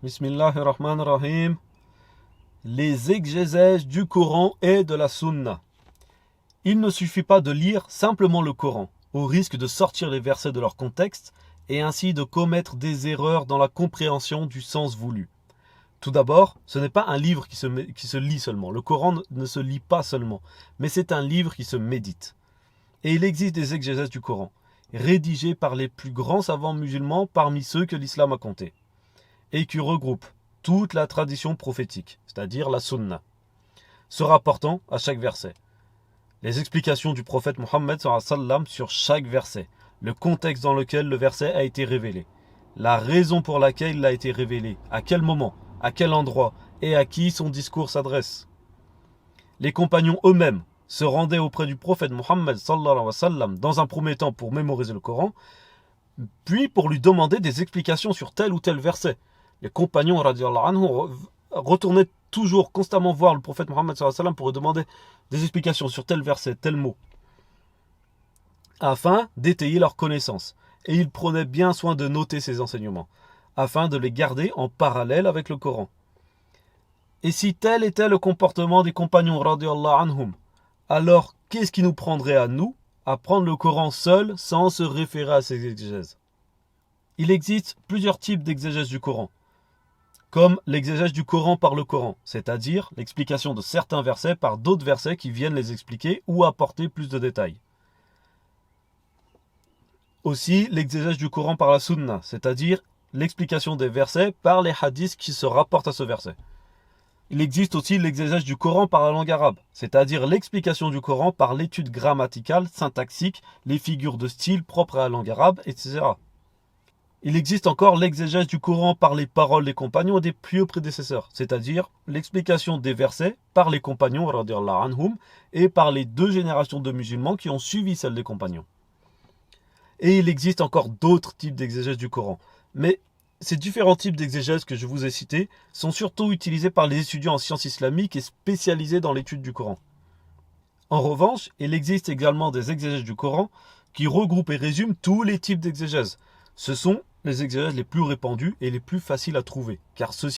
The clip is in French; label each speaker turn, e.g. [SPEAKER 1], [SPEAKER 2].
[SPEAKER 1] Bismillahirrahmanirrahim. Les exégèses du Coran et de la Sunna. Il ne suffit pas de lire simplement le Coran, au risque de sortir les versets de leur contexte et ainsi de commettre des erreurs dans la compréhension du sens voulu. Tout d'abord, ce n'est pas un livre qui se lit seulement. Le Coran ne se lit pas seulement, mais c'est un livre qui se médite. Et il existe des exégèses du Coran, rédigés par les plus grands savants musulmans parmi ceux que l'islam a comptés, et qui regroupe toute la tradition prophétique, c'est-à-dire la sunna, se rapportant à chaque verset. Les explications du prophète Mohammed sur chaque verset, le contexte dans lequel le verset a été révélé, la raison pour laquelle il a été révélé, à quel moment, à quel endroit et à qui son discours s'adresse. Les compagnons eux-mêmes se rendaient auprès du prophète Mohammed dans un premier temps pour mémoriser le Coran, puis pour lui demander des explications sur tel ou tel verset. Les compagnons radiallahu anhu retournaient toujours constamment voir le prophète Mohammed pour lui demander des explications sur tel verset, tel mot, afin d'étayer leur connaissance. Et ils prenaient bien soin de noter ces enseignements, afin de les garder en parallèle avec le Coran. Et si tel était le comportement des compagnons radiallahu anhum, alors qu'est-ce qui nous prendrait à nous à prendre le Coran seul sans se référer à ces exégèses? Il existe plusieurs types d'exégèse du Coran, comme l'exégèse du Coran par le Coran, c'est-à-dire l'explication de certains versets par d'autres versets qui viennent les expliquer ou apporter plus de détails. Aussi l'exégèse du Coran par la Sunna, c'est-à-dire l'explication des versets par les hadiths qui se rapportent à ce verset. Il existe aussi l'exégèse du Coran par la langue arabe, c'est-à-dire l'explication du Coran par l'étude grammaticale, syntaxique, les figures de style propres à la langue arabe, etc. Il existe encore l'exégèse du Coran par les paroles des compagnons et des pieux prédécesseurs, c'est-à-dire l'explication des versets par les compagnons radiallahu anhum et par les deux générations de musulmans qui ont suivi celle des compagnons. Et il existe encore d'autres types d'exégèse du Coran, mais ces différents types d'exégèse que je vous ai cités sont surtout utilisés par les étudiants en sciences islamiques et spécialisés dans l'étude du Coran. En revanche, il existe également des exégèses du Coran qui regroupent et résument tous les types d'exégèse. Ce sont les exégèses les plus répandues et les plus faciles à trouver, car ceux-ci